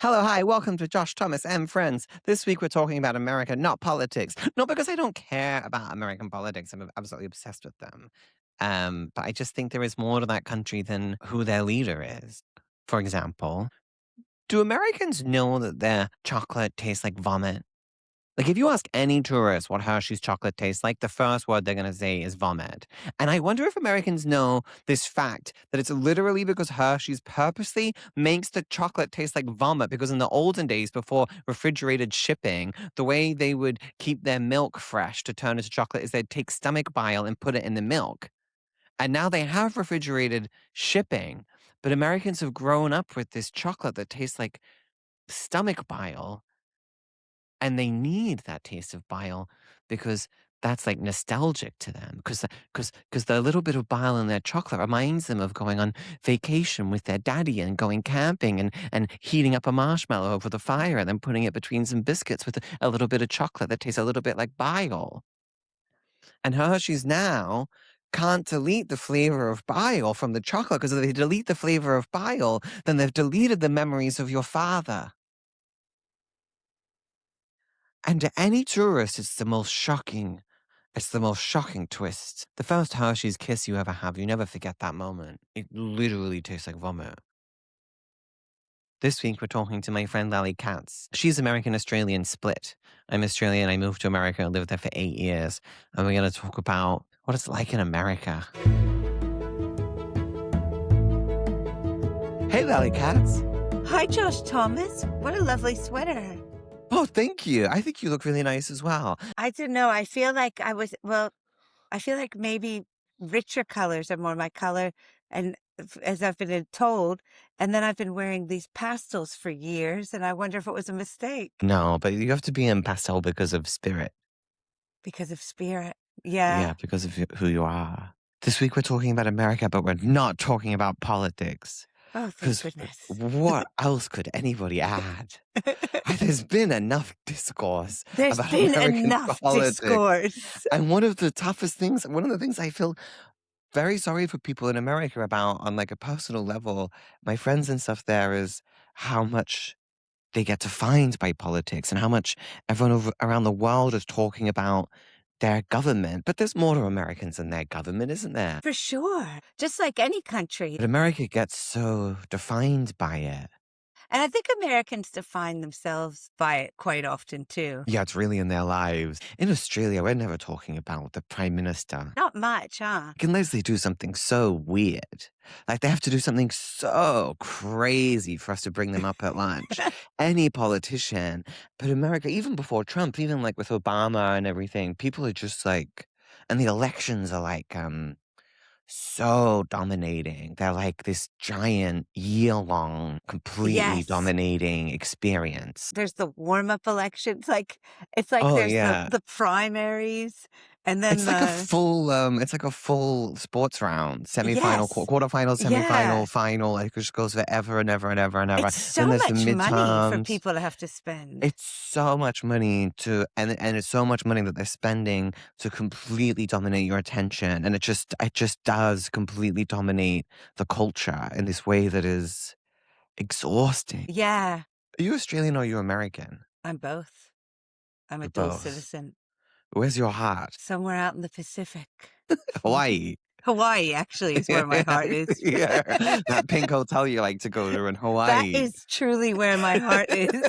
Hello, hi, welcome to Josh Thomas and Friends. This week we're talking about America, not politics. Not because I don't care about American politics, I'm absolutely obsessed with them. But I just think there is more to that country than who their leader is. For example, do Americans know that their chocolate tastes like vomit? Like, if you ask any tourist what Hershey's chocolate tastes like, the first word they're going to say is vomit. And I wonder if Americans know this fact that it's literally because Hershey's purposely makes the chocolate taste like vomit. Because in the olden days, before refrigerated shipping, the way they would keep their milk fresh to turn into chocolate is they'd take stomach bile and put it in the milk. And now they have refrigerated shipping, but Americans have grown up with this chocolate that tastes like stomach bile, and they need that taste of bile because that's like nostalgic to them because the little bit of bile in their chocolate reminds them of going on vacation with their daddy and going camping and heating up a marshmallow over the fire and then putting it between some biscuits with a little bit of chocolate that tastes a little bit like bile. And Hershey's now can't delete the flavor of bile from the chocolate because if they delete the flavor of bile, then they've deleted the memories of your father. And to any tourist, it's the most shocking twist. The first Hershey's kiss you ever have, you never forget that moment. It literally tastes like vomit. This week, we're talking to my friend Lally Katz. She's American-Australian split. I'm Australian. I moved to America. I lived there for 8 years. And we're going to talk about what it's like in America. Hey, Lally Katz. Hi, Josh Thomas. What a lovely sweater. Oh, thank you. I think you look really nice as well. I don't know. I feel like I feel like maybe richer colors are more my color. And as I've been told, and then I've been wearing these pastels for years. And I wonder if it was a mistake No, but you have to be in pastel because of spirit. because of spirit. Yeah, Yeah. because of who you are. This week we're talking about America, but we're not talking about politics. Oh, thank Because goodness. what else could anybody add? There's been enough discourse There's about been American enough politics. discourse. And one of the things I feel very sorry for people in America about on like a personal level, my friends and stuff there, is how much they get defined by politics and how much everyone around the world is talking about their government. But there's more to Americans than their government, isn't there? For sure. Just like any country. But America gets so defined by it. And I think Americans define themselves by it quite often, too. Yeah, it's really in their lives. In Australia, we're never talking about the Prime Minister. Not much, huh? Unless they do something so weird. Like they have to do something so crazy for us to bring them up at lunch. Any politician. But America, even before Trump, even like with Obama and everything, people are just like, and the elections are like, so dominating. They're like this giant year-long, completely Yes. dominating experience. There's the warm-up elections, it's like Oh, there's yeah. the primaries and then It's like a full sports round, semifinal, Yes. quarterfinal, Yeah. semifinal, final. It just goes forever and ever and ever and ever. It's so Then there's the much money for midterms. people to have to spend. It's so much money and it's so much money that they're spending to completely dominate your attention, and it just does completely dominate the culture in this way that is exhausting. Yeah, Are you Australian or are you American? I'm both. I'm a You're dual both. citizen. Where's your heart? Somewhere out in the Pacific. Hawaii. Hawaii actually is where my heart is. Yeah, that pink hotel you like to go to in That Hawaii. is truly where my heart is.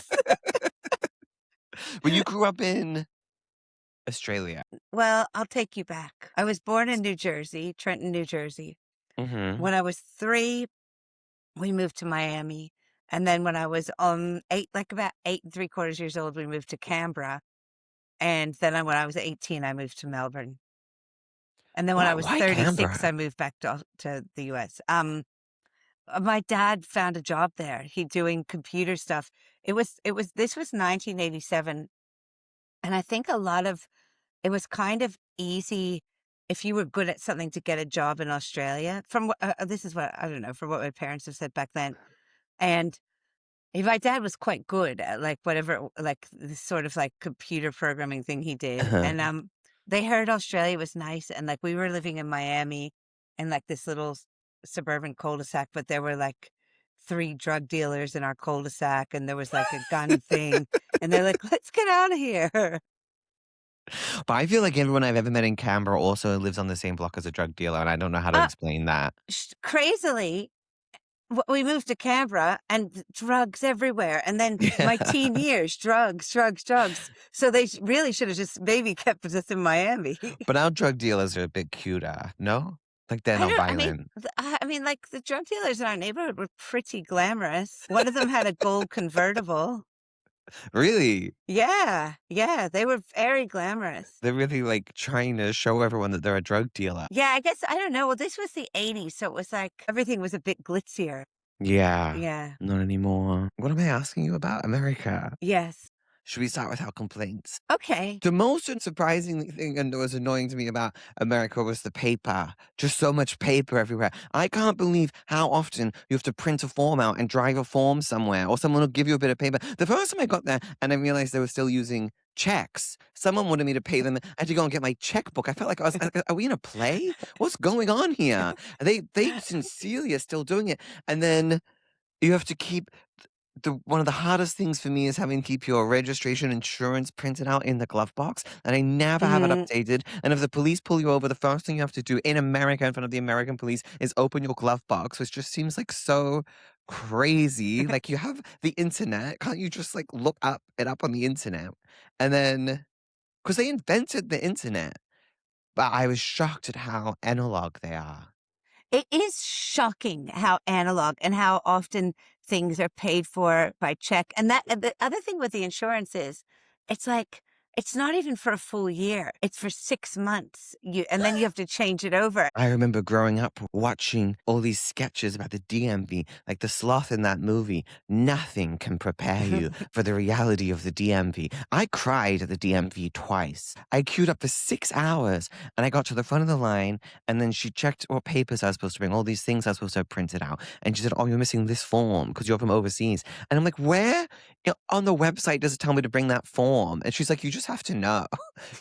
Well, you grew up in Australia. Well, I'll take you back. I was born in New Jersey, Trenton, New Jersey. Mhm. When I was 3, we moved to Miami. And then when I was about 8 3/4 years old, we moved to Canberra. And then when I was 18, I moved to Melbourne. And then when I was Why 36, I Canberra? moved back to the US. My dad found a job there. He doing computer stuff. This was 1987. And I think it was kind of easy if you were good at something to get a job in Australia. This is what, I don't know, from what my parents have said back then. And my dad was quite good at like whatever, like this sort of like computer programming thing he did. Uh-huh. And they heard Australia was nice, and like we were living in Miami in like this little suburban cul-de-sac, but there were like 3 drug dealers in our cul-de-sac, and there was, like, a gun thing, and they're like, "Let's get out of here." But I feel like everyone I've ever met in Canberra also lives on the same block as a drug dealer, and I don't know how to Uh, explain that. crazily, we moved to Canberra and drugs everywhere, and then my teen Yeah. years, drugs, drugs, drugs. So they really should have just maybe kept us in Miami. But our drug dealers are a bit cuter, no? Like, they're I not don't violent. I mean, like, the drug dealers in our neighborhood were pretty glamorous. One of them had a gold convertible. Really? Yeah, yeah, they were very glamorous. They're really, like, trying to show everyone that they're a drug dealer. Yeah, I guess I don't know, well, this was the '80s, so it was like everything was a bit glitzier. Yeah. Yeah. Not anymore. What am I asking you about? America. Yes. Should we start with our complaints? Okay. The most surprising thing and that was annoying to me about America was the paper. Just so much paper everywhere. I can't believe how often you have to print a form out and drive a form somewhere, or someone will give you a bit of paper. The first time I got there and I realized they were still using checks, someone wanted me to pay them. I had to go and get my checkbook. I felt like are we in a play? What's going on here? They sincerely are still doing it. And then you have to keep the one of the hardest things for me is having to keep your registration insurance printed out in the glove box, and I never have it Mhm. updated. And if the police pull you over, the first thing you have to do in America in front of the American police is open your glove box, which just seems like so crazy. Like you have the internet, can't you just like look up it up on the internet? And then because they invented the internet, but I was shocked at how analog they are. It is shocking how analog and how often things are paid for by check, and the other thing with the insurance is, it's like, it's not even for a full year, it's for 6 months, and then you have to change it over. I remember growing up watching all these sketches about the DMV, like the sloth in that movie. Nothing can prepare you for the reality of the DMV. I cried at the DMV twice. I queued up for 6 hours and I got to the front of the line. And then she checked what papers I was supposed to bring, all these things I was supposed to have printed out. And she said, "Oh, you're missing this form because you're from overseas." And I'm like, "Where on the website does it tell me to bring that form?" And she's like, "You just have to know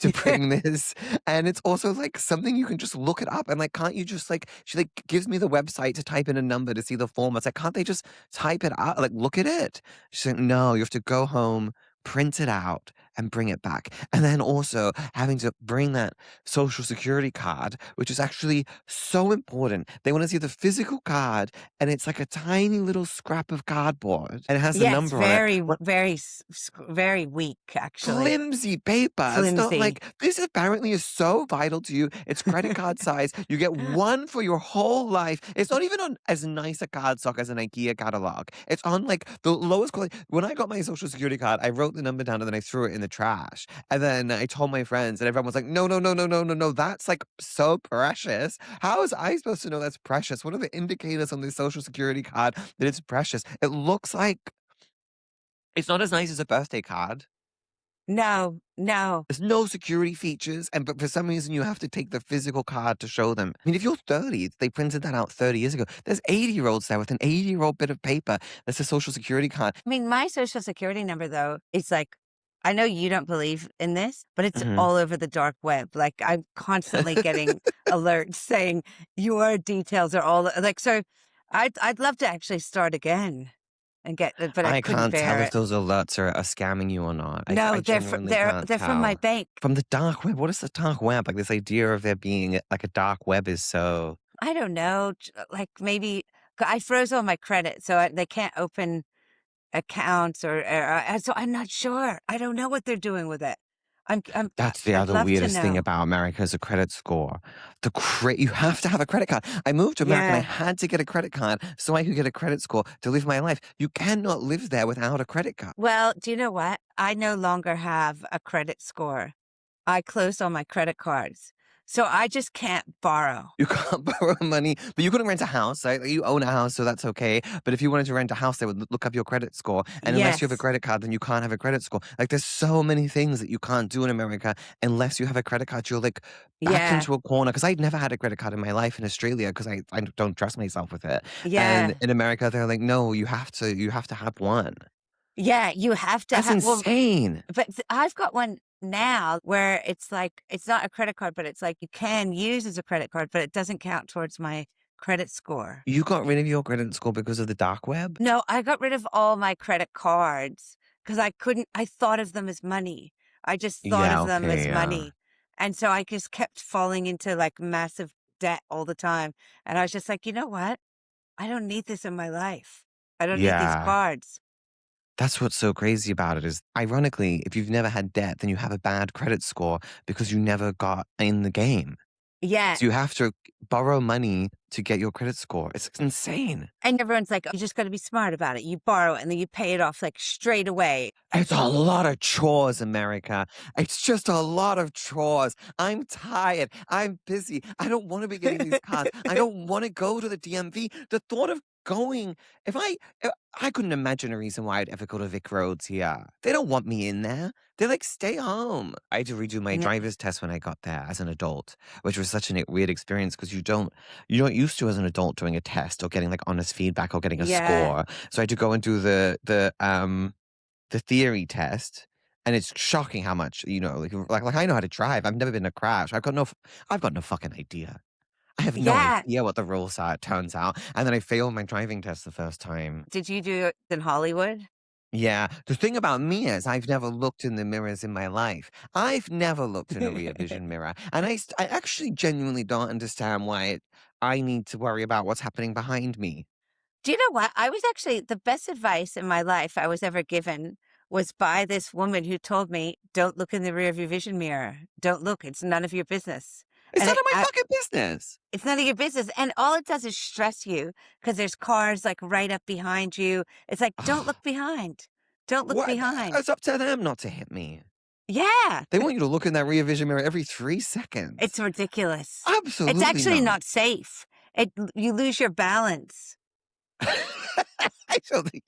to bring this." And it's also, like, something you can just look it up, and, like, can't you just, like she, like, gives me the website to type in a number to see the form. It's like, can't they just type it out? Like, look at it. She's like, "No, you have to go home, print it out, and bring it back." And then also having to bring that Social Security card, which is actually so important. They wanna see the physical card, and it's like a tiny little scrap of cardboard, and it has a Yeah, it's number on it. very, What very very weak, actually. flimsy paper. It's not Flimsy. like this apparently is so vital to you. It's credit card size. You get one for your whole life. It's not even on as nice a cardstock as an IKEA catalog. It's on like the lowest quality. When I got my social security card, I wrote the number down and then I threw it in the trash. And then I told my friends, and everyone was like, "No, no, no, no, no, no, no. That's like so precious. How is I supposed to know that's precious? What are the indicators on this social security card that it's precious? It looks like it's not as nice as a birthday card. No, no. There's no security features, and but for some reason, you have to take the physical card to show them. I mean, if you're 30, they printed that out 30 years ago. There's 80-year-olds there with an 80-year-old bit of paper that's a Social Security card. I mean, my Social Security number, though, is like I know you don't believe in this, but it's Mhm. all over the dark web. Like, I'm constantly getting alerts saying your details are all like, so I'd love to actually start again and get it, but I I couldn't can't tell bear if it. those alerts are scamming you or not. I No, genuinely can't they're from my tell. bank. From the dark web, what is the dark web? Like, this idea of there being, like, a dark web is so I don't know, like, maybe I froze all my credit, so they can't open accounts or so I'm not sure. I don't know what they're doing with it. That's the I'd other love to weirdest thing know. about America is a credit score. You have to have a credit card. I moved to America and I Yeah. had to get a credit card so I could get a credit score to live my life. You cannot live there without a credit card. Well, do you know what? I no longer have a credit score. I closed all my credit cards. So I just can't borrow. You can't borrow money, but you couldn't rent a house. Right? Like, you own a house, so that's okay. But if you wanted to rent a house, they would look up your credit score. And unless you have a Yes. credit card, then you can't have a credit score. Like, there's so many things that you can't do in America unless you have a credit card. You're like backed Yeah. into a corner. Because I'd never had a credit card in my life in Australia because I don't trust myself with it. And Yeah. in America, they're like, no, you have to have one. Yeah, you have to That's have insane. but I've got one now where it's like it's not a credit card, but it's like you can use as a credit card, but it doesn't count towards my credit score. You got rid of your credit score because of the dark web? No, I got rid of all my credit cards because I thought of them as money. I just thought Yeah, of them okay, as yeah. money. And so I just kept falling into like massive debt all the time. And I was just like, you know what? I don't need this in my life. I don't need these Yeah. cards. That's what's so crazy about it is, ironically, if you've never had debt, then you have a bad credit score because you never got in the game. Yeah. So you have to borrow money to get your credit score. It's insane. And everyone's like, you just got to be smart about it. You borrow it and then you pay it off like straight away. It's a lot of chores, America. It's just a lot of chores. I'm tired. I'm busy. I don't want to be getting these cards. I don't want to go to the DMV. The thought of going, if I couldn't imagine a reason why I'd ever go to Vic Roads here. They don't want me in there. They're like, stay home. I had to redo my Yeah. driver's test when I got there as an adult, which was such a weird experience because you're not used to as an adult doing a test or getting like honest feedback or getting a Yeah. score. So I had to go and do the theory test, and it's shocking how much, like I know how to drive. I've never been in a crash. I've got no fucking idea. I have no Yeah. idea what the rules are, it turns out. And then I failed my driving test the first time. Did you do it in Hollywood? Yeah. The thing about me is I've never looked in the mirrors in my life. I've never looked in a rear vision mirror. And I actually genuinely don't understand why I need to worry about what's happening behind me. Do you know what? I was actually the best advice in my life I was ever given was by this woman who told me, "Don't look in the rearview vision mirror. Don't look. It's none of your business." It's And none of my fucking business. it's none of your business. And all it does is stress you because there's cars like right up behind you. It's like, don't look behind. Don't look What? behind. It's up to them not to hit me. Yeah, They want you to look in that rear vision mirror every 3 it's seconds. ridiculous. It's Absolutely actually not. not safe. You lose your balance. I don't think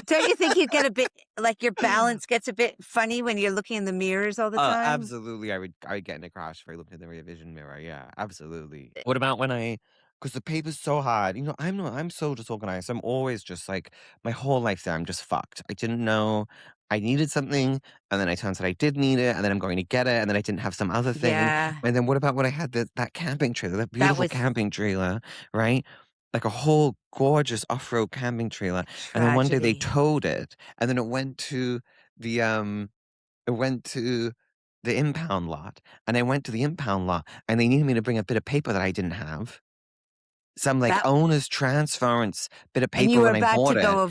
Don't you think you get a bit like your balance gets a bit funny when you're looking in the mirrors all the time? Absolutely, I would get in a crash if I looked in the rear vision mirror, yeah, absolutely. What about when because the paper's so hard, I'm so disorganized, I'm always just, like my whole life there, I'm just fucked. I didn't know I needed something, and then I turns out I did need it, and then I'm going to get it, and then I didn't have some other thing, Yeah, and then what about when I had that camping trailer, that that beautiful was camping trailer, right? Like a whole gorgeous off-road camping trailer, a and then one day they tragedy. towed it, and then the, um it went to the impound lot, and I went to the impound lot, and they needed me to bring a bit of paper that I didn't have. Some, like, That owner's transference bit of and you paper were when I about to bought go it,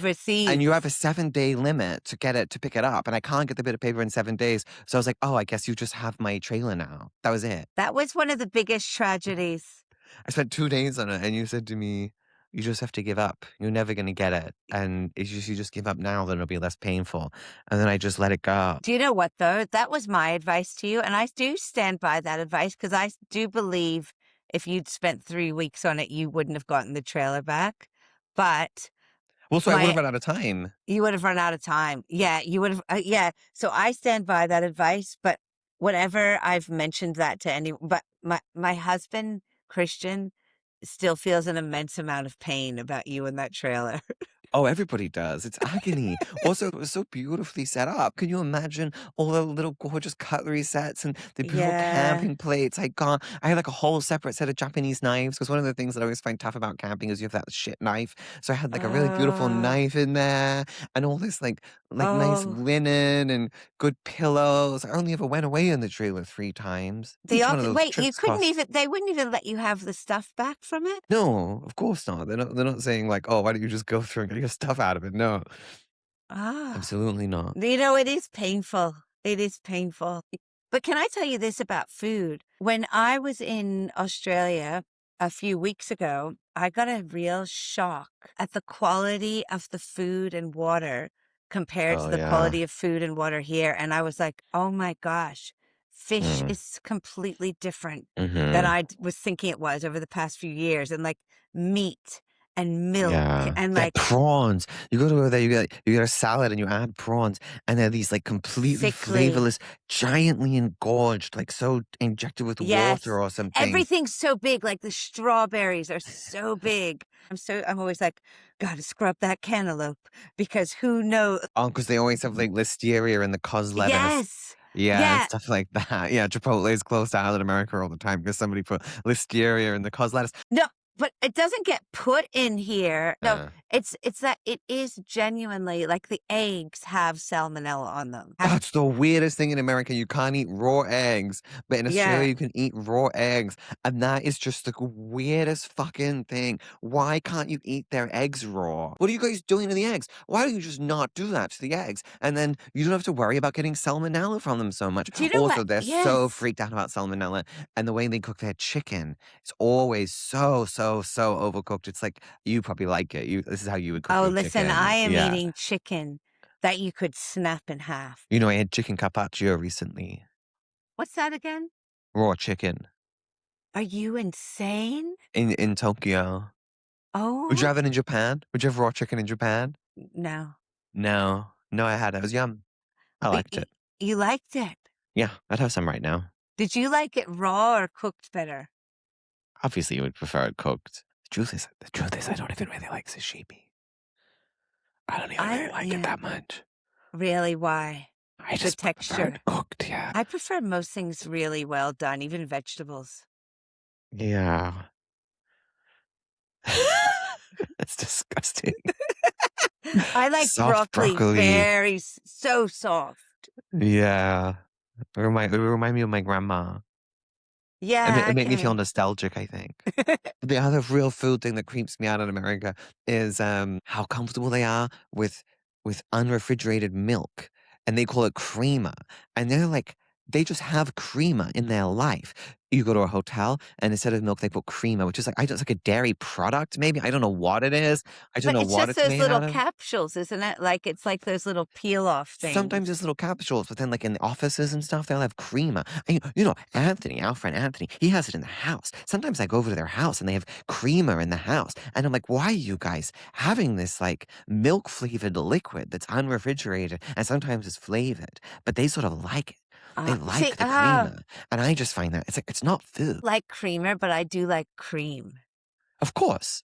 and you overseas. have a 7-day limit to pick it up, and I can't get the bit of paper in 7 days, so I was like, "Oh, I guess you just have my trailer now." That was it. That was one of the biggest tragedies. I spent 2 days on it, and you said to me, "You just have to give up. You're never gonna get it, and it's just you just give up now, then it'll be less painful." And then I just let it go. Do you know what though? That was my advice to you, and I do stand by that advice because do believe if you'd spent 3 weeks on it, you wouldn't have gotten the trailer back. But Well, so I would've my run out of time. you would have run out of time. Yeah, you would have yeah. So I stand by that advice, but whenever I've mentioned that to anyone, but my husband, Christian, still feels an immense amount of pain about you and that trailer. Oh, everybody does. It's agony. Also, it was so beautifully set up. Can you imagine all the little gorgeous cutlery sets and the beautiful Yeah. camping plates? I had like a whole separate set of Japanese knives because one of the things that I always find tough about camping is you have that shit knife. So I had like a really beautiful Oh, knife in there and all this like nice oh. linen and good pillows. I only ever went away in the trailer 3 times. Each one of those Wait, you trips couldn't cost. even they wouldn't even let you have the stuff back from it? No, of course not. They're not saying like, "Oh, why don't you just go through and get your stuff out of it?" No, Ah. absolutely not. You know, it is painful. It is painful. But can I tell you this about food? When I was in Australia a few weeks ago, I got a real shock at the quality of the food and water compared to Oh, the yeah. quality of food and water here. And I was like, oh my gosh, fish Mm, is completely different than mhm. was thinking it was over the past few years. And like meat and milk Yeah. and They're like prawns. You go to over there, you get a salad and you add prawns, and they're these, like, completely thickly. flavorless, giantly engorged, like, so injected with water Yes. or something. Everything's so big, like, the strawberries are so big. I'm always like, "Gotta scrub that cantaloupe because who knows." Oh, because they always have, like, listeria and the cos lemon. Yes. Yeah, and Yeah. stuff like that. Yeah, Chipotle is closed down in America all the time because somebody put listeria in the cos lettuce. No, but it doesn't get put in here. No, Uh, it's that it is genuinely like the eggs have salmonella on them. Have that's the weirdest thing in America. You can't eat raw eggs, but in yeah. Australia you can eat raw eggs, and that is just the weirdest fucking thing. Why can't you eat their eggs raw? What are you guys doing to the eggs? Why don't you just not do that to the eggs? And then you don't have to worry about getting salmonella from them so much. Do you know what? Also, they're so Yes. freaked out about salmonella and the way they cook their chicken. It's always so overcooked. It's like you probably like it. This is how you would cook Oh, your listen, I chicken. am Yeah. eating chicken that you could snap in half. You know, I had chicken carpaccio recently. What's that again? Raw chicken Are you insane? in Tokyo. Would you Oh, have it in Japan? Would you have raw chicken in Japan? no. No. No, I had it. It was yum. I But liked it. you liked it. Yeah, I'd have some right now. Did you like it raw or cooked better? Obviously, you would prefer it cooked. The truth is, I don't even really like sashimi. I don't even really like it Yeah, that much. really, why? I The just prefer it texture. cooked, yeah. I prefer most things really well done, even vegetables. Yeah. That's disgusting. I like Soft broccoli broccoli. very so soft. Yeah. It remind me of my grandma. It ma Yeah, it I made me feel can. nostalgic, I think. The other real food thing that creeps me out in America is, how comfortable they are with unrefrigerated milk, and they call it creamer, and they're like they just have creamer in their life. You go to a hotel, and instead of milk, they put creamer, which is like I just like a dairy product, maybe? I don't know what it is. I don't But know it's what just it's those made little out of. capsules, isn't it? Like, it's like those little peel-off Sometimes things. it's little capsules, but then, like, in the offices and stuff, they'll have creamer. And, Anthony, our friend Anthony, he has it in the house. Sometimes I go over to their house and they have creamer in the house. And I'm like, why are you guys having this, like, milk flavored liquid that's unrefrigerated and sometimes it's flavored? But they sort of like it. They See, like the creamer. And I just find that it's like, it's not food. like creamer, but I do like cream. Of course.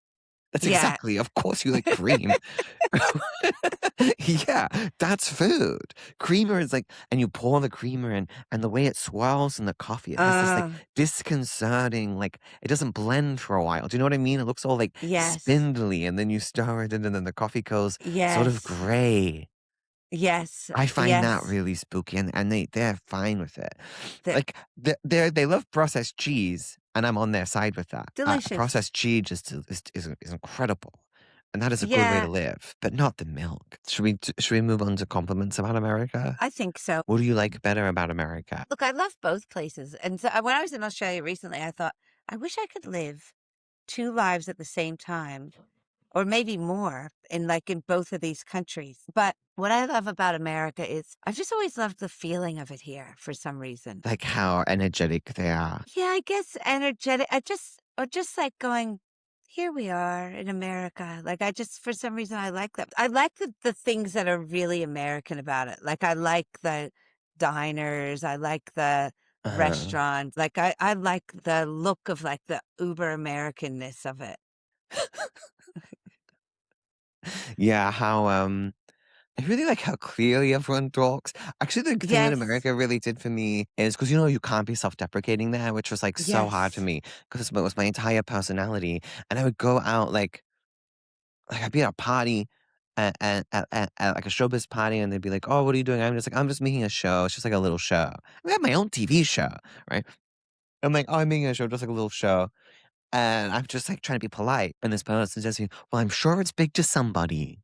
That's Yeah. exactly, of course you like cream. Yeah, that's food. Creamer is like and you pour the creamer in, and the way it swirls in the coffee, it has this, like, Uh, disconcerting, like, it doesn't blend for a while. Do you know what I mean? It looks all, like, yes. spindly, and then you stir it in, and then the coffee goes sort of Yes. gray. Yes. I find that Yes. really spooky, and they're fine with it. The Like, they love processed cheese, and I'm on their side with that. delicious. Processed cheese is incredible, and that is a good way to Yeah, live, but not the milk. Should we move on to compliments about America? I think so. What do you like better about America? Look, I love both places, and so when I was in Australia recently, I thought, "I wish I could live 2 lives at the same time, or maybe more in both of these countries." But what I love about America is I've just always loved the feeling of it here for some reason. Like how energetic they are. Yeah, I guess energetic. Just like going, here we are in America. Like I just, for some reason, I like that. I like the things that are really American about it. Like I like the diners. I like the Uh-huh. restaurants. Like I like the look of like the uber Americanness of it. Yeah, how, I really like how clearly everyone talks. Actually, the thing that Yes. America really did for me is because you can't be self-deprecating there, which was like so hard to Yes. me because it was my entire personality. And I would go out I'd be at a party at like a showbiz party, and they'd be like, "Oh, what are you doing?" I'm just like, "I'm just making a show. It's just like a little show." I have my own TV show, right? I'm like, "Oh, I'm making a show, just like a little show," and I'm just like trying to be polite, and this person says to me, "Well, I'm sure it's big to somebody."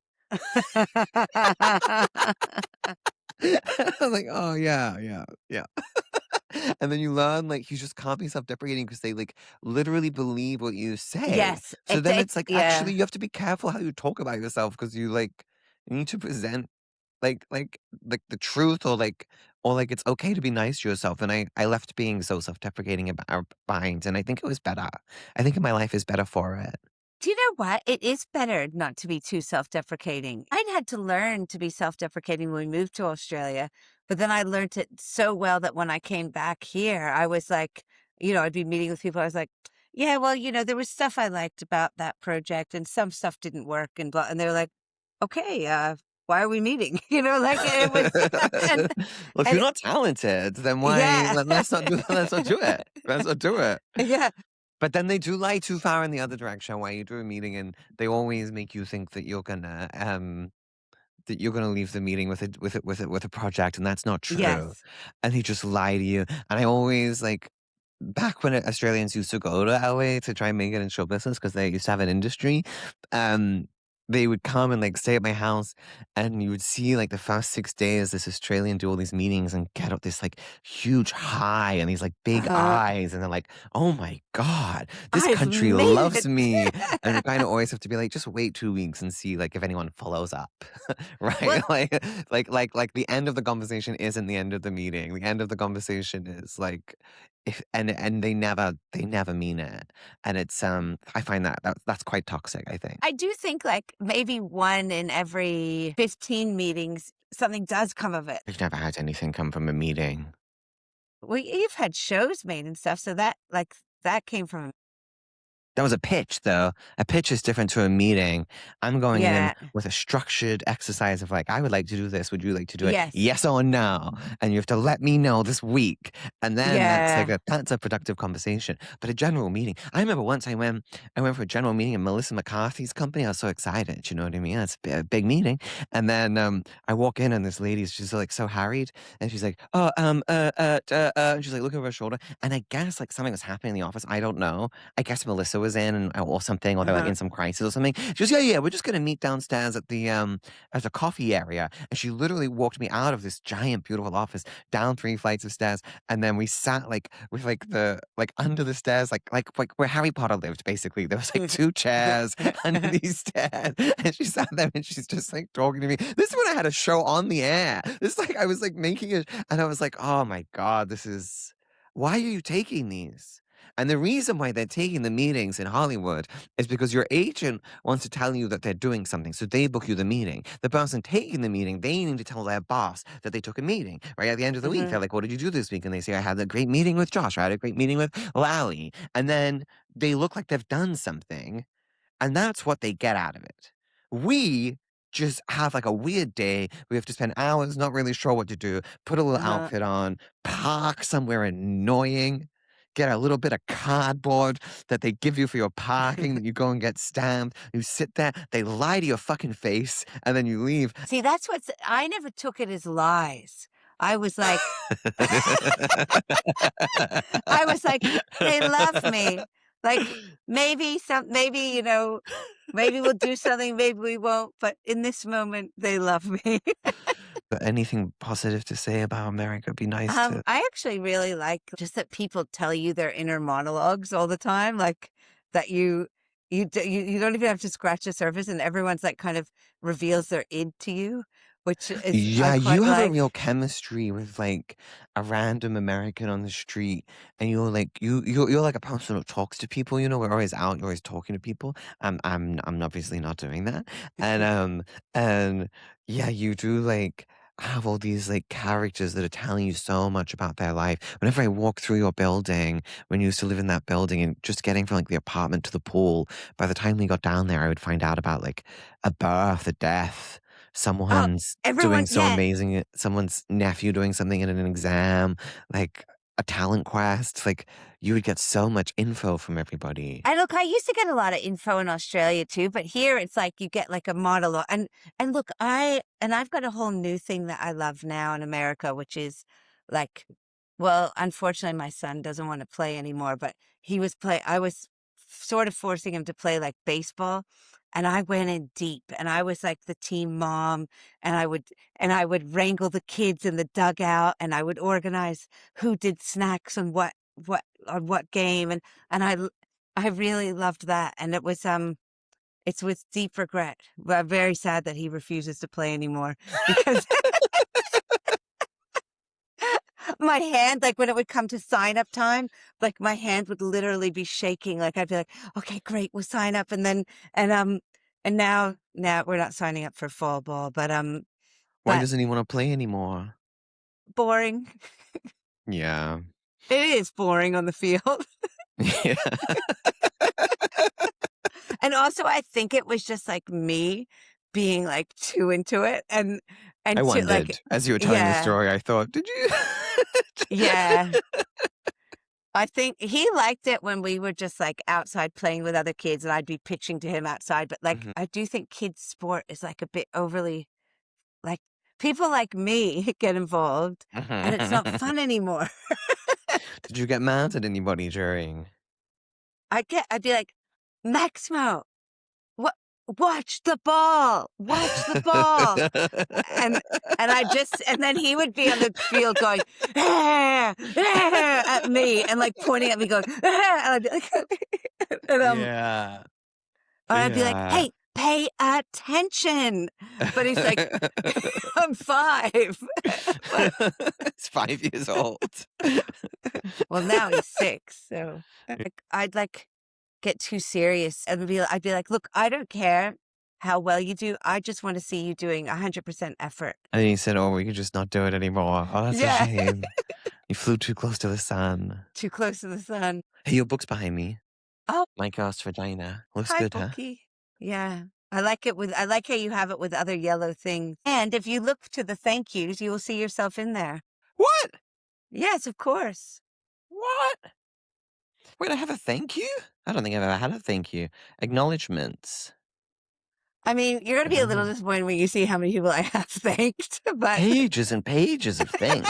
I'm like, "Oh yeah, yeah, yeah." And then you learn, like, you just can't be self-deprecating because they, like, literally believe what you say. Yes. So then it's like, actually, Yeah. you have to be careful how you talk about yourself because you need to present, like, the truth or, it's okay to be nice to yourself, and I left being so self-deprecating behind, and I think it was better. I think my life is better for it. Do you know what? It is better not to be too self-deprecating. I'd had to learn to be self-deprecating when we moved to Australia, but then I learned it so well that when I came back here, I was like, I'd be meeting with people. I was like, yeah, well, there was stuff I liked about that project and some stuff didn't work and blah. And they're like, okay, why are we meeting? You know, like, it was and Well, if and you're it not talented, then why yeah. let's not do let's not do it. Let's not do it. Yeah. But then they do lie too far in the other direction where you do a meeting and they always make you think that you're gonna leave the meeting with a project, and that's not true. Yes. And they just lie to you. And I always like back when Australians used to go to LA to try and make it in show business because they used to have an industry, um, they would come and, like, stay at my house, and you would see, like, the first 6 days, this Australian do all these meetings and get up this, like, huge high and these, like, big Uh-huh. eyes, and they're like, "Oh my god, this I've country made loves it. me," and you kinda always have to be like, "Just wait 2 weeks and see, like, if anyone follows up." Right? Well, Like, the end of the conversation isn't the end of the meeting. The end of the conversation is, like, if and they never mean it, and it's, I find that's quite toxic, I think. I do think, like, maybe 1 in every 15 meetings, something does come of it. I've never had anything come from a meeting. Well, you've had shows made and stuff, so that, like, that came from That was a pitch, though. A pitch is different to a meeting. I'm going in yeah. with a structured exercise of like, I would like to do this. Would you like to do it? Yes. Yes or no? And you have to let me know this week. And then Yeah. that's a productive conversation. But a general meeting. I remember once I went for a general meeting in Melissa McCarthy's company. I was so excited. You know what I mean? It's a big meeting. And then I walk in and this lady's she's like so harried. And she's like, oh, and she's like looking over her shoulder. And I guess like something was happening in the office. I don't know. I guess Melissa was in or something, or they're like Uh-huh. in some crisis or something. She goes, "Yeah, yeah, we're just gonna meet downstairs at the coffee area." And she literally walked me out of this giant, beautiful office, down 3 flights of stairs, and then we sat like with like the like under the stairs, like where Harry Potter lived, basically. There was like 2 chairs under these stairs, and she sat there and she's just like talking to me. This is when I had a show on the air. This is like I was like making it, and I was like, "Oh my god, this is why are you taking these?" And the reason why they're taking the meetings in Hollywood is because your agent wants to tell you that they're doing something, so they book you the meeting. The person taking the meeting, they need to tell their boss that they took a meeting, right? At the end of the week, they're Mhm. like, "What did you do this week?" And they say, "I had a great meeting with Josh. I had a great meeting with Lally." And then they look like they've done something, and that's what they get out of it. We just have like a weird day. We have to spend hours not really sure what to do, put a little Uh-huh. outfit on, park somewhere annoying, get a little bit of cardboard that they give you for your parking that you go and get stamped. You sit there, they lie to your fucking face, and then you leave. See, that's what's I never took it as lies. I was like I was like, "They love me." Like, maybe, maybe we'll do something, maybe we won't, but in this moment, they love me. But anything positive to say about America would be nice to. I actually really like just that people tell you their inner monologues all the time, like, that you don't even have to scratch the surface, and everyone's, like, kind of reveals their id to you, which is I Yeah, you quite have a like. real chemistry with, like, a random American on the street, and you're like you're like a person who talks to people, we're always out, you're always talking to people. I'm obviously not doing that, and, and yeah, you do, like, have all these, like, characters that are telling you so much about their life. Whenever I walk through your building, when you used to live in that building and just getting from, like, the apartment to the pool, by the time we got down there, I would find out about, like, a birth, a death, Oh, someone's doing everyone so yeah. amazing someone's nephew doing something in an exam, like a talent quest, like, you would get so much info from everybody. I look, I used to get a lot of info in Australia too, but here it's like you get like a monologue. And look, I've got a whole new thing that I love now in America, which is like, well, unfortunately my son doesn't want to play anymore, but I was sort of forcing him to play like baseball. And I went in deep and I was like the team mom and I would wrangle the kids in the dugout and I would organize who did snacks and what on what game and I really loved that, and it's with deep regret. But I'm very sad that he refuses to play anymore because my hand, like, when it would come to sign up time, like, my hand would literally be shaking, like, I'd be like, "Okay, great, we'll sign up," and now we're not signing up for fall ball, Why but doesn't he wanna play anymore? boring. Yeah. It is boring on the field. Yeah. And also, I think it was just, like, me being, like, too into it I and too like wondered, as you were telling the yeah, story, I thought, "Did you?" yeah. I think he liked it when we were just, like, outside playing with other kids, and I'd be pitching to him outside, but, like, Mhm. I do think kids' sport is, like, a bit overly like, people like me get involved, and it's not fun anymore. Did you get mad at anybody during? I'd be like, "Maximo, wa watch the ball," and and then he would be on the field going, "Ah, ah," at me and, like, pointing at me going, "Ah," and I'd be like and, Yeah, I'd be like, yeah. "Hey, pay attention." But he's like, "I'm 5." But It's 5 years old. well, now he's 6, so, I'd, like, get too serious and I'd be like, "Look, I don't care how well you do, I just wanna see you doing 100% effort." And he said, "Oh, we could just not do it anymore. Oh, that's a Yeah. shame. You flew too close to the sun." Too close to the sun. Hey, your book's behind me. Oh, My Ghost Vagina. Looks hi, good, huh? Bookie. Yeah. I like how you have it with other yellow things. And if you look to the thank yous, you will see yourself in there. What? Yes, of course. What? Wait, I have a thank you? I don't think I've ever had a thank you. Acknowledgements. I mean, you're gonna be a little No. disappointed when you see how many people I have thanked, but Pages and pages of things.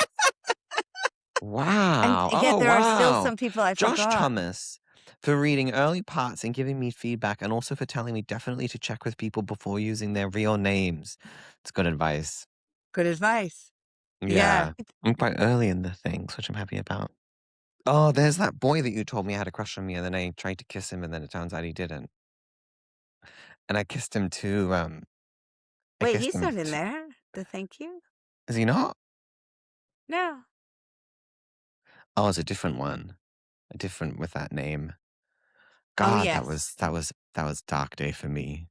and Wow. yet Oh, there are still wow. some people I Josh forgot. Thomas for reading early parts and giving me feedback, and also for telling me definitely to check with people before using their real names. It's good advice. Good advice. Yeah. Yeah. I'm quite early in the things, which I'm happy about. Oh, there's that boy that you told me had a crush on me, and then I tried to kiss him, and then it turns out he didn't. And I kissed him too. I Wait, kissed he's him. not in there. The thank you? Is he not? No. Oh, it's a different one. A different with that name. Oh, God, that yes. was that was dark day for me.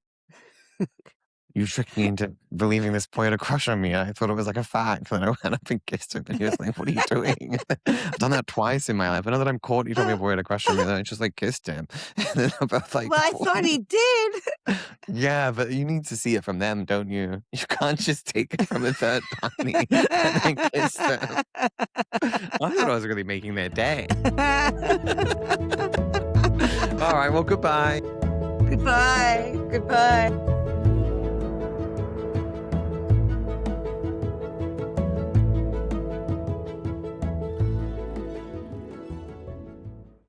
You tricked me into believing this boy had a crush on me. I thought it was like a fact. Then I went up and kissed him, and he was like, "What are you doing?" I've done that twice in my life. I know that I'm caught. You told me a boy had a crush on me, and then I just like kissed him, and then I'm both like, Well, I thought he did. "Yeah, but you need to see it from them, don't you? You can't just take it from a third party and then kiss them." I thought I was really making their day. All right, well, goodbye. Goodbye. Goodbye.